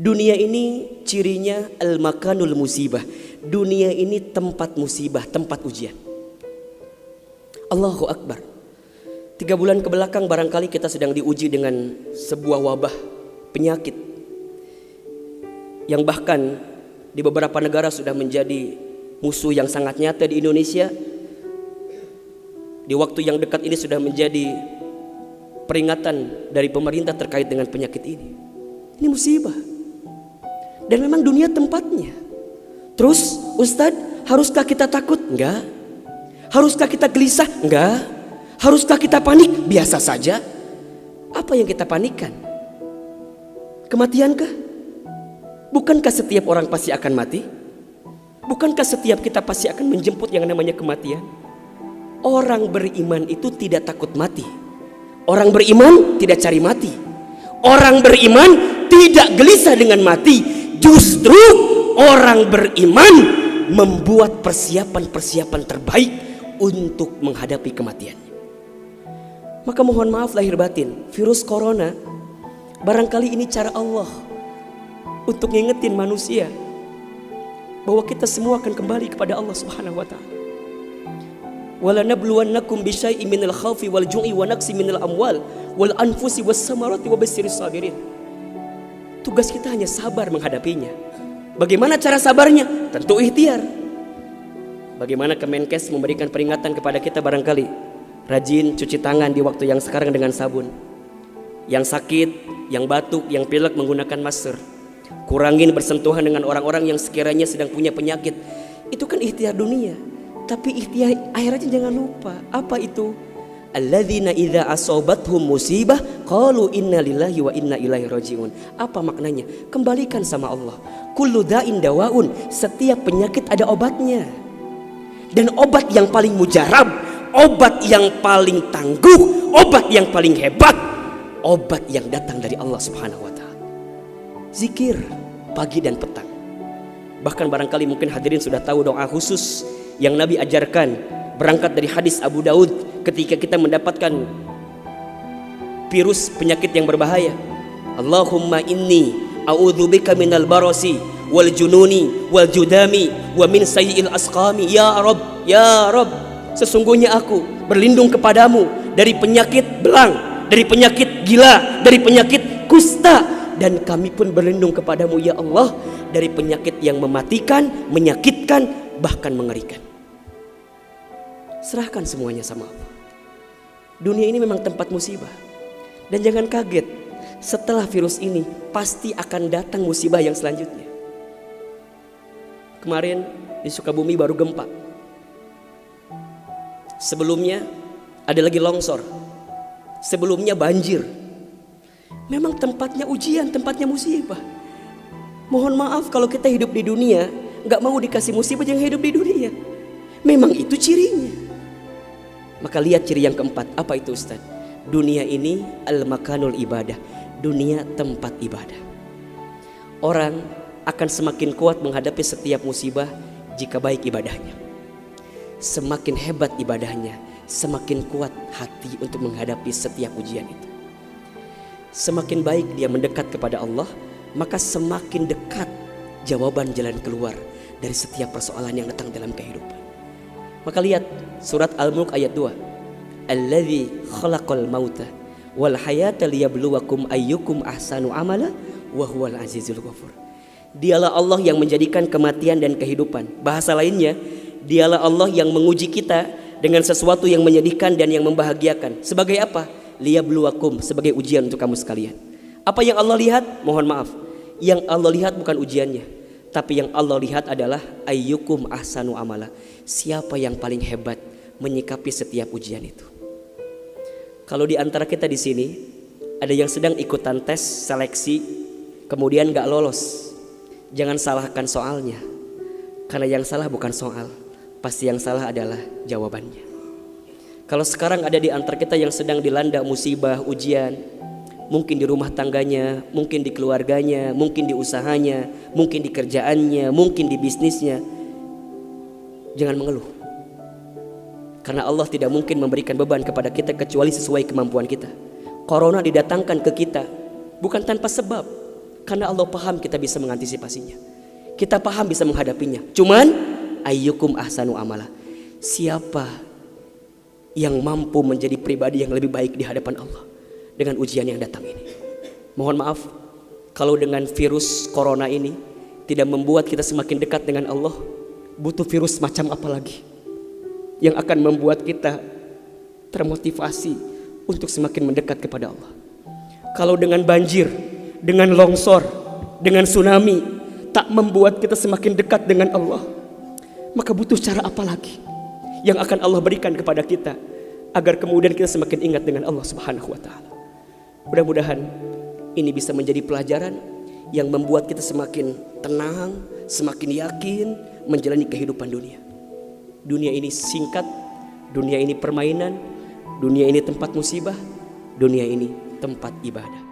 Dunia ini cirinya al-makanul musibah. Dunia ini tempat musibah, tempat ujian. Allahu Akbar. 3 bulan kebelakang barangkali kita sedang diuji dengan sebuah wabah penyakit yang bahkan di beberapa negara sudah menjadi musuh yang sangat nyata. Di Indonesia di waktu yang dekat ini sudah menjadi peringatan dari pemerintah terkait dengan penyakit ini. Ini musibah. Dan memang dunia tempatnya. Terus Ustadz, haruskah kita takut? Enggak. Haruskah kita gelisah? Enggak. Haruskah kita panik? Biasa saja. Apa yang kita panikkan? Kematiankah? Bukankah setiap orang pasti akan mati? Bukankah setiap kita pasti akan menjemput yang namanya kematian? Orang beriman itu tidak takut mati. Orang beriman tidak cari mati. Orang beriman tidak gelisah dengan mati. Justru orang beriman membuat persiapan-persiapan terbaik untuk menghadapi kematian. Maka mohon maaf lahir batin, virus corona barangkali ini cara Allah untuk ngingetin manusia bahwa kita semua akan kembali kepada Allah Subhanahu wa taala. Wala nabluwannakum bisyai'in minal khaufi wal ju'i wa naqsi minal amwal wal anfusi was samarati wa basyyiris sabirin. Tugas kita hanya sabar menghadapinya. Bagaimana cara sabarnya? Tentu ikhtiar. Bagaimana Kemenkes memberikan peringatan kepada kita barangkali? Rajin cuci tangan di waktu yang sekarang dengan sabun. Yang sakit, yang batuk, yang pilek menggunakan masker. Kurangin bersentuhan dengan orang-orang yang sekiranya sedang punya penyakit. Itu kan ikhtiar dunia. Tapi ikhtiar akhiratnya jangan lupa. Apa itu? Alladzina idza asobathum musibah qalu inna lillahi wa inna ilaihi rajiun. Apa maknanya? Kembalikan sama Allah. Kullu da'in dawaun. Setiap penyakit ada obatnya. Dan obat yang paling mujarab, obat yang paling tangguh, obat yang paling hebat, obat yang datang dari Allah Subhanahu wa taala. Zikir pagi dan petang. Bahkan barangkali mungkin hadirin sudah tahu doa khusus yang Nabi ajarkan, berangkat dari hadis Abu Daud ketika kita mendapatkan virus penyakit yang berbahaya. Allahumma inni a'udzubika minal barasi wal jununi wal judami wa min sayyi'il asqami. Ya Rabb, ya Rabb, sesungguhnya aku berlindung kepadamu dari penyakit belang, dari penyakit gila, dari penyakit kusta, dan kami pun berlindung kepadamu ya Allah dari penyakit yang mematikan, menyakitkan, bahkan mengerikan. Serahkan semuanya sama Allah. Dunia ini memang tempat musibah. Dan jangan kaget, setelah virus ini pasti akan datang musibah yang selanjutnya. Kemarin di Sukabumi baru gempa. Sebelumnya ada lagi longsor. Sebelumnya banjir. Memang tempatnya ujian, tempatnya musibah. Mohon maaf kalau kita hidup di dunia gak mau dikasih musibah, jangan hidup di dunia. Memang itu cirinya. Maka lihat ciri yang keempat. Apa itu Ustaz? Dunia ini al-makanul ibadah. Dunia tempat ibadah. Orang akan semakin kuat menghadapi setiap musibah jika baik ibadahnya. Semakin hebat ibadahnya, semakin kuat hati untuk menghadapi setiap ujian itu. Semakin baik dia mendekat kepada Allah, maka semakin dekat jawaban jalan keluar dari setiap persoalan yang datang dalam kehidupan. Maka lihat surat Al-Mulk ayat 2. Alladzi khalaqal mauta wal hayata liyabluwakum ayyukum ahsanu amala wa huwal azizul ghafur. Dialah Allah yang menjadikan kematian dan kehidupan. Bahasa lainnya, dialah Allah yang menguji kita dengan sesuatu yang menyedihkan dan yang membahagiakan. Sebagai apa? Liyabluwakum, sebagai ujian untuk kamu sekalian. Apa yang Allah lihat? Mohon maaf, yang Allah lihat bukan ujiannya, tapi yang Allah lihat adalah ayyukum ahsanu amala. Siapa yang paling hebat menyikapi setiap ujian itu. Kalau di antara kita di sini ada yang sedang ikutan tes seleksi kemudian gak lolos, jangan salahkan soalnya. Karena yang salah bukan soal, pasti yang salah adalah jawabannya. Kalau sekarang ada di antara kita yang sedang dilanda musibah, ujian, mungkin di rumah tangganya, mungkin di keluarganya, mungkin di usahanya, mungkin di kerjaannya, mungkin di bisnisnya, jangan mengeluh. Karena Allah tidak mungkin memberikan beban kepada kita kecuali sesuai kemampuan kita. Corona didatangkan ke kita bukan tanpa sebab. Karena Allah paham kita bisa mengantisipasinya. Kita paham bisa menghadapinya. Cuman ayyukum ahsanu amala. Siapa yang mampu menjadi pribadi yang lebih baik di hadapan Allah dengan ujian yang datang ini. Mohon maaf kalau dengan virus corona ini tidak membuat kita semakin dekat dengan Allah. Butuh virus macam apa lagi yang akan membuat kita termotivasi untuk semakin mendekat kepada Allah. Kalau dengan banjir, dengan longsor, dengan tsunami tak membuat kita semakin dekat dengan Allah, maka butuh cara apa lagi yang akan Allah berikan kepada kita agar kemudian kita semakin ingat dengan Allah Subhanahu wa taala. Mudah-mudahan ini bisa menjadi pelajaran yang membuat kita semakin tenang, semakin yakin menjalani kehidupan dunia. Dunia ini singkat, dunia ini permainan, dunia ini tempat musibah, dunia ini tempat ibadah.